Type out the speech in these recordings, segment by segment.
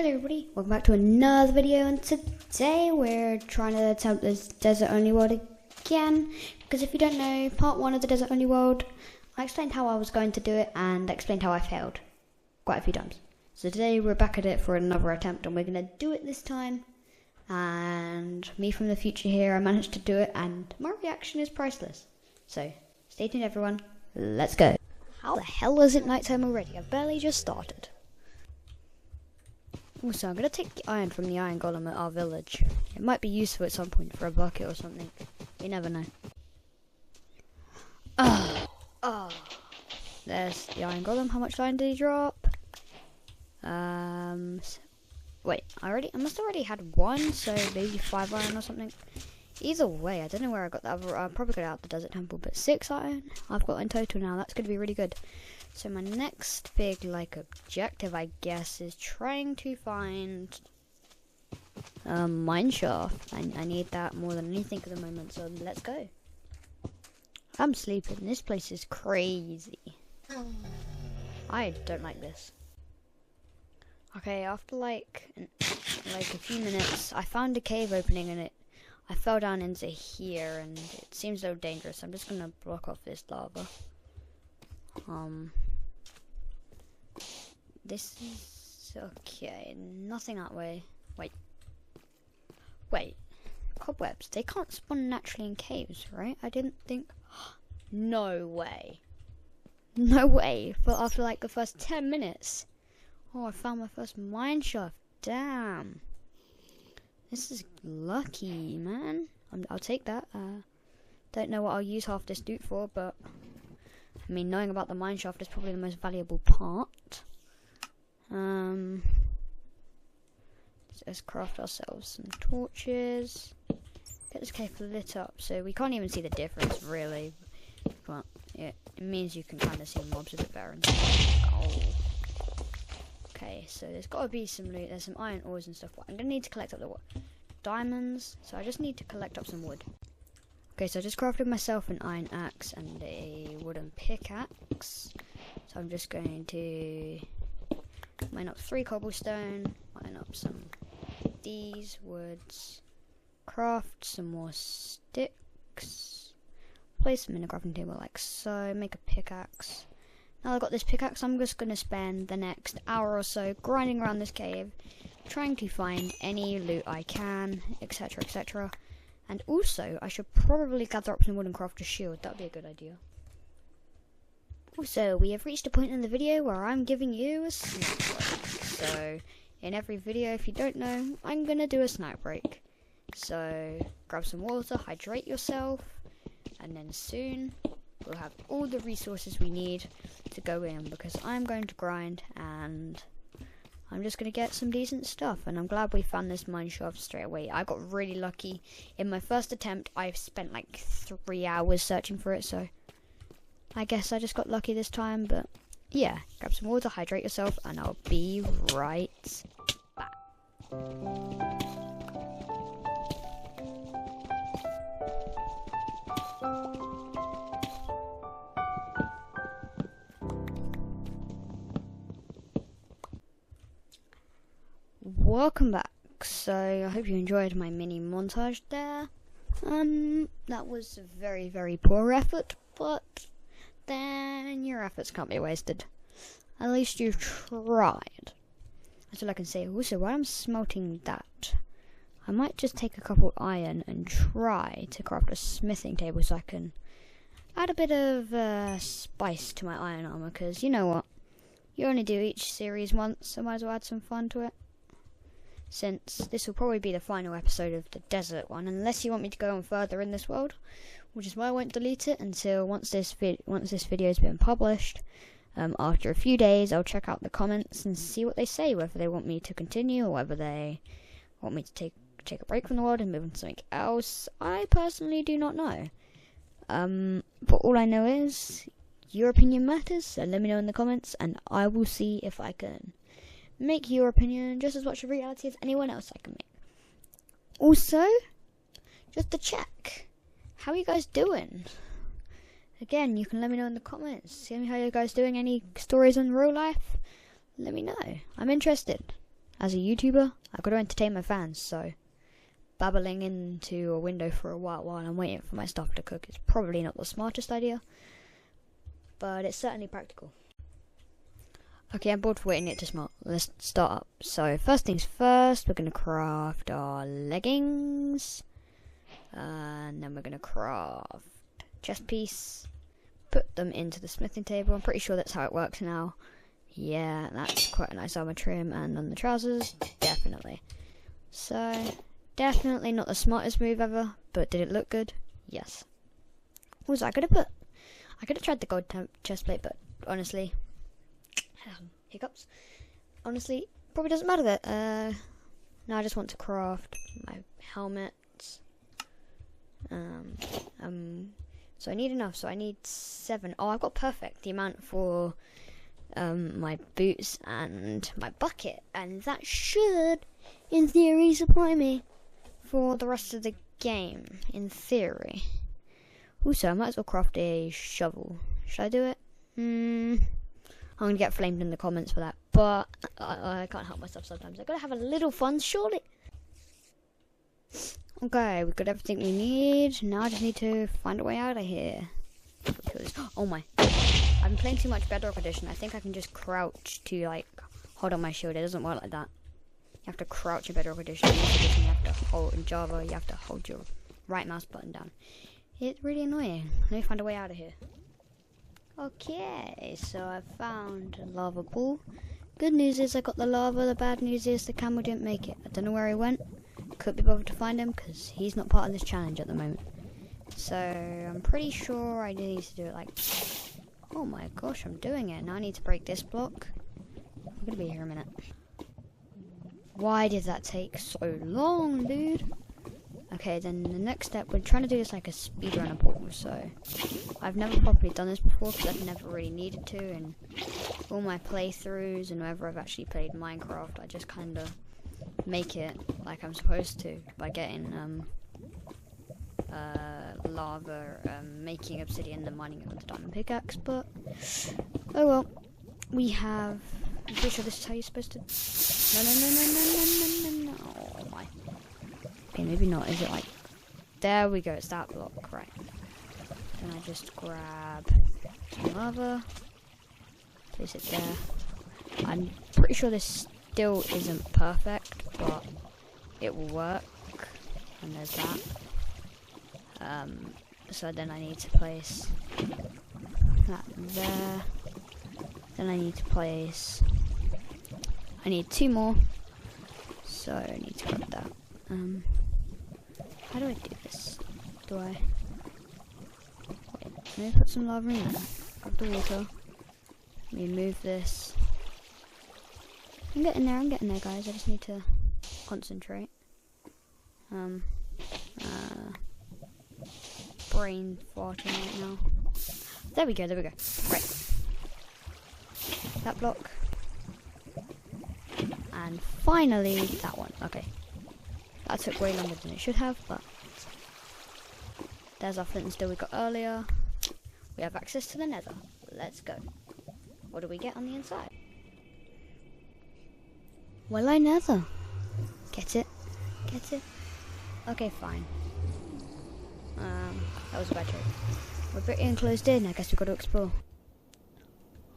Hello everybody, welcome back to another video, and today we're trying to attempt this desert only world again, because if you don't know, part 1 of the desert only world, I explained how I was going to do it and explained how I failed quite a few times. So today we're back at it for another attempt and we're going to do it this time, and me from the future here, I managed to do it and my reaction is priceless. So stay tuned everyone, let's go. How the hell is it nighttime already? I've barely just started. Also, I'm going to take the iron from the iron golem at our village. It might be useful at some point for a bucket or something. You never know. There's the iron golem. How much iron did he drop? Wait, I must already had one, so maybe 5 iron or something. Either way, I don't know where I got that other. I probably got it out the desert temple, but 6 iron I've got in total now. That's going to be really good. So my next big objective, I guess, is trying to find a mineshaft. I need that more than anything at the moment, so let's go. I'm sleeping. This place is crazy. I don't like this. Okay, after a few minutes, I found a cave opening in it. I fell down into here, and it seems so dangerous. I'm just gonna block off this lava. This is okay. Nothing that way. Wait. Cobwebs. They can't spawn naturally in caves, right? I didn't think. No way. No way. But after the first 10 minutes. Oh, I found my first mine shaft. Damn. This is lucky, man. I'll take that. Don't know what I'll use half this loot for, but I mean, knowing about the mine shaft is probably the most valuable part. Let's craft ourselves some torches. Get this cave lit up, so we can't even see the difference, really. But yeah, it means you can kind of see mobs a bit better. Oh. Okay, so there's got to be some loot. There's some iron ores and stuff. But I'm gonna need to collect up the diamonds, so I just need to collect up some wood. Okay, so I just crafted myself an iron axe and a wooden pickaxe. So I'm just going to mine up 3 cobblestone, mine up some of these woods, craft some more sticks, place them in a crafting table like so, make a pickaxe. Now I've got this pickaxe, I'm just going to spend the next hour or so grinding around this cave, trying to find any loot I can, etc, etc. And also, I should probably gather up some wood and craft a shield. That would be a good idea. Also, we have reached a point in the video where I'm giving you a snack break. So, in every video, if you don't know, I'm going to do a snack break. So, grab some water, hydrate yourself, and then soon we'll have all the resources we need to go in, because I'm going to grind and I'm just going to get some decent stuff. And I'm glad we found this mine shaft straight away. I got really lucky. In my first attempt, I've spent 3 hours searching for it, so I guess I just got lucky this time. But yeah, grab some water, hydrate yourself, and I'll be right back. Welcome back. So I hope you enjoyed my mini montage there. That was a very, very poor effort, but then your efforts can't be wasted. At least you've tried. That's all I can say. Also, while I'm smelting that, I might just take a couple iron and try to craft a smithing table so I can add a bit of spice to my iron armor, because you know what? You only do each series once, so might as well add some fun to it. Since this will probably be the final episode of the desert one, unless you want me to go on further in this world, which is why I won't delete it until once this video has been published. After a few days, I'll check out the comments and see what they say, whether they want me to continue or whether they want me to take a break from the world and move on to something else. I personally do not know. But all I know is your opinion matters, so let me know in the comments, and I will see if I can make your opinion just as much a reality as anyone else I can make. Also, just to check, how are you guys doing? Again, you can let me know in the comments. See how you guys doing. Any stories in real life? Let me know. I'm interested. as a YouTuber, I've got to entertain my fans, so babbling into a window for a while I'm waiting for my stuff to cook is probably not the smartest idea, but it's certainly practical. Okay, I'm bored for waiting it to smelt. Let's start up. So first things first, we're going to craft our leggings, and then we're going to craft chest piece, put them into the smithing table. I'm pretty sure that's how it works now. Yeah, that's quite a nice armor trim, and on the trousers, definitely. So, definitely not the smartest move ever, but did it look good? Yes. What was I gonna put? I could have tried the gold chest plate, but honestly, hiccups. Honestly, probably doesn't matter that. Now I just want to craft my helmets. So I need enough. So I need 7. Oh, I've got perfect the amount for my boots and my bucket, and that should, in theory, supply me for the rest of the game. In theory. Also, I might as well craft a shovel. Should I do it? I'm gonna get flamed in the comments for that, but I can't help myself sometimes. I gotta have a little fun, surely. Okay, we've got everything we need. Now I just need to find a way out of here. Because, oh my. I've been playing too much Bedrock Edition. I think I can just crouch to, like, hold on my shield. It doesn't work like that. You have to crouch in Bedrock Edition. You have to hold in Java. You have to hold your right mouse button down. It's really annoying. Let me find a way out of here. Okay, so I found a lava pool. Good news is I got the lava. The bad news is the camel didn't make it. I don't know where he went. Could be bothered to find him because he's not part of this challenge at the moment. So I'm pretty sure I need to do it like... Oh my gosh, I'm doing it. Now I need to break this block. I'm gonna be here a minute. Why did that take so long, dude? Okay, then the next step, we're trying to do this like a speedrunner portal, so I've never properly done this before because I've never really needed to, and all my playthroughs and whenever I've actually played Minecraft, I just kind of make it like I'm supposed to by getting lava, making obsidian, then mining it with a diamond pickaxe, but oh well. We have... I'm pretty sure this is how you're supposed to... No. Oh my. Okay, maybe not. Is it like... There we go, it's that block, right. Then I just grab some lava, place it there. I'm pretty sure this still isn't perfect, but it will work. And there's that. So then I need to place that there. Then I need to place... I need 2 more. So I need to grab that. How do I do this? Do I... Wait, let me put some lava in there. Grab the water. Let me move this. I'm getting there, guys. I just need to concentrate. Brain farting right now. There we go. Right. That block. And finally, that one. Okay. That took way longer than it should have, but... There's our flint and steel we got earlier. We have access to the nether. Let's go. What do we get on the inside? Well, I nether. Get it? Okay, fine. That was a bad joke. We're pretty enclosed in, I guess we've got to explore.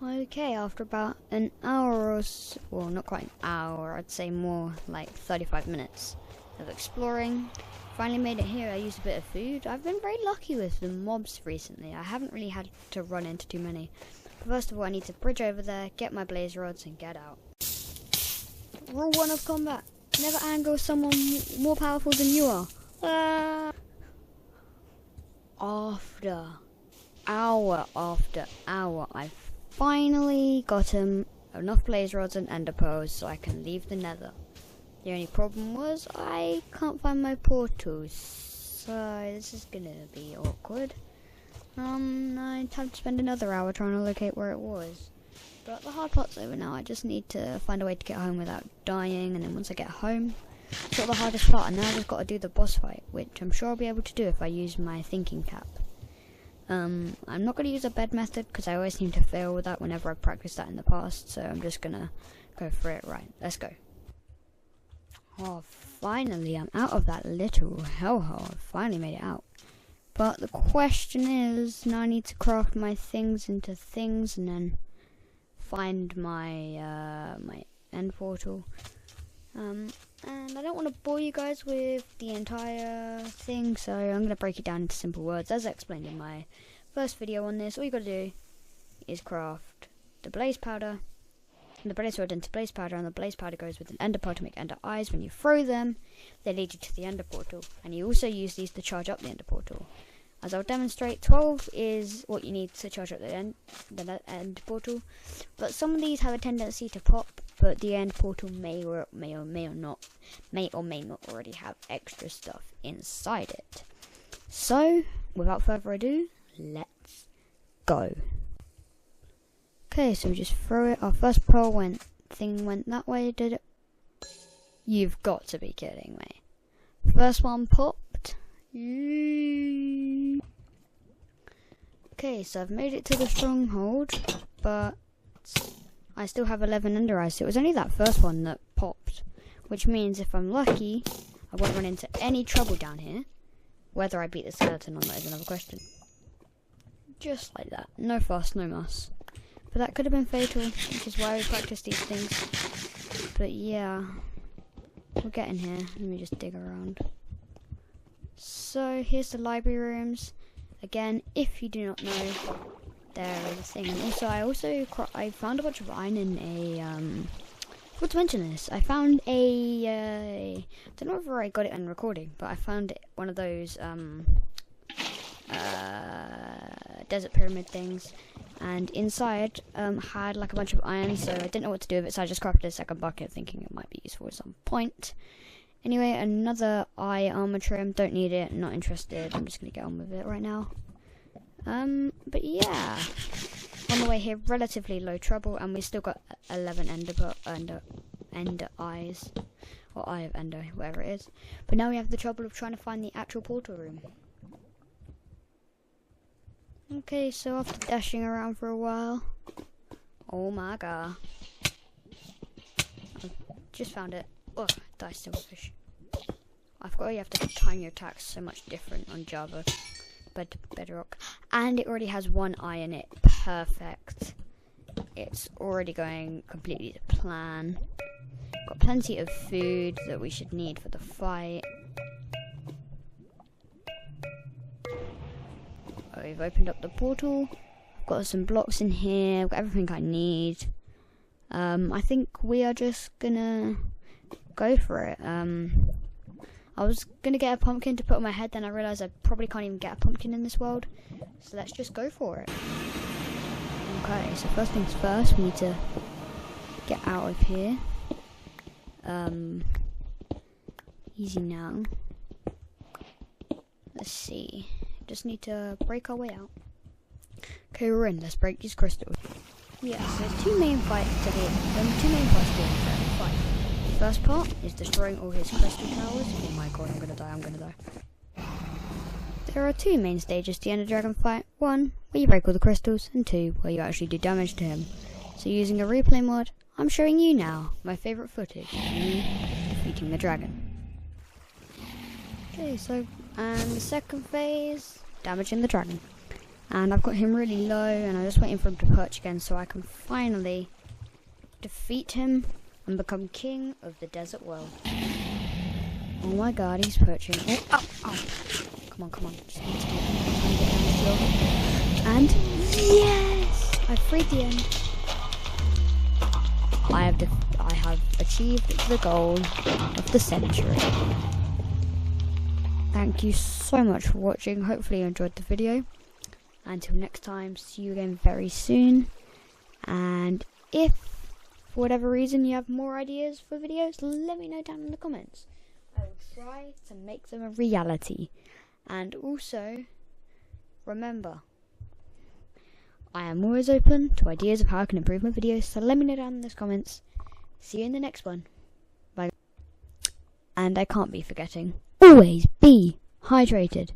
Okay, after about an hour or so, well, not quite an hour, I'd say more like 35 minutes of exploring. Finally made it here. I used a bit of food. I've been very lucky with the mobs recently. I haven't really had to run into too many. But first of all, I need to bridge over there, get my blaze rods, and get out. Rule 1 of combat. Never anger someone more powerful than you are. After hour, I finally got enough blaze rods and ender pearls so I can leave the nether. The only problem was I can't find my portals, so this is gonna be awkward. I had to spend another hour trying to locate where it was. But the hard part's over now. I just need to find a way to get home without dying, and then once I get home, it's not the hardest part, and now I've just got to do the boss fight, which I'm sure I'll be able to do if I use my thinking cap. I'm not going to use a bed method, because I always seem to fail with that whenever I've practiced that in the past, so I'm just going to go for it. Right, let's go. Oh, finally, I'm out of that little hellhole. I finally made it out. But the question is, now I need to craft my things into things and then find my my end portal. And I don't want to bore you guys with the entire thing, so I'm going to break it down into simple words. As I explained in my first video on this, all you got to do is craft the blaze powder, and the blaze sword into blaze powder, and the blaze powder goes with an ender pearl to make ender eyes. When you throw them, they lead you to the ender portal, and you also use these to charge up the ender portal. As I'll demonstrate, 12 is what you need to charge up the end portal, but some of these have a tendency to pop, but the end portal may or may not already have extra stuff inside it. So, without further ado, let's go. Okay, so we just throw it. Our first pearl went that way, did it? You've got to be kidding me. First one popped. Okay, so I've made it to the stronghold, but I still have 11 ender eyes, so it was only that first one that popped, which means if I'm lucky, I won't run into any trouble down here. Whether I beat the skeleton or not is another question. Just like that, no fuss, no muss. But that could have been fatal, which is why we practice these things. But yeah, we're getting here. Let me just dig around. So here's the library rooms. Again, if you do not know, there is a thing. And also, I found a bunch of iron in a, forgot to mention this. I found I don't know whether I got it in recording, but I found one of those, desert pyramid things. And inside, had like a bunch of iron, so I didn't know what to do with it, so I just crafted a second bucket, thinking it might be useful at some point. Anyway, another eye armor trim. Don't need it. Not interested. I'm just gonna get on with it right now. But yeah, on the way here, relatively low trouble, and we still got 11 ender eyes, or eye of ender, whatever it is. But now we have the trouble of trying to find the actual portal room. Okay, so after dashing around for a while, oh my god, I just found it. Oh, dice silverfish. I forgot you have to time your attacks so much different on Java, but Bedrock. And it already has one eye in it. Perfect. It's already going completely to plan. Got plenty of food that we should need for the fight. We've opened up the portal. I've got some blocks in here. I've got everything I need. I think we are just gonna go for it. I was gonna get a pumpkin to put on my head, then I realised I probably can't even get a pumpkin in this world. So let's just go for it. Okay, so first things first, we need to get out of here. Easy now. Let's see. Just need to break our way out. Okay, we're in. Let's break these crystals. Yeah, so there's two main fights to the fight. The first part is destroying all his crystal towers. Oh my god, I'm gonna die. There are two main stages to the Ender Dragon fight. One, where you break all the crystals, and two, where you actually do damage to him. So using a replay mod, I'm showing you now my favourite footage of me defeating the dragon. Okay, so, and the second phase, damaging the dragon. And I've got him really low, and I'm just waiting for him to perch again so I can finally defeat him and become king of the desert world. Oh my god, he's perching. Oh, oh. Come on. Just need to get down the hill. And yes! I freed the end. I have achieved the goal of the century. Thank you so much for watching. Hopefully you enjoyed the video. Until next time, see you again very soon. And if, for whatever reason, you have more ideas for videos, let me know down in the comments. I will try to make them a reality. And also, remember, I am always open to ideas of how I can improve my videos, so let me know down in those comments. See you in the next one. Bye. And I can't be forgetting, always be hydrated.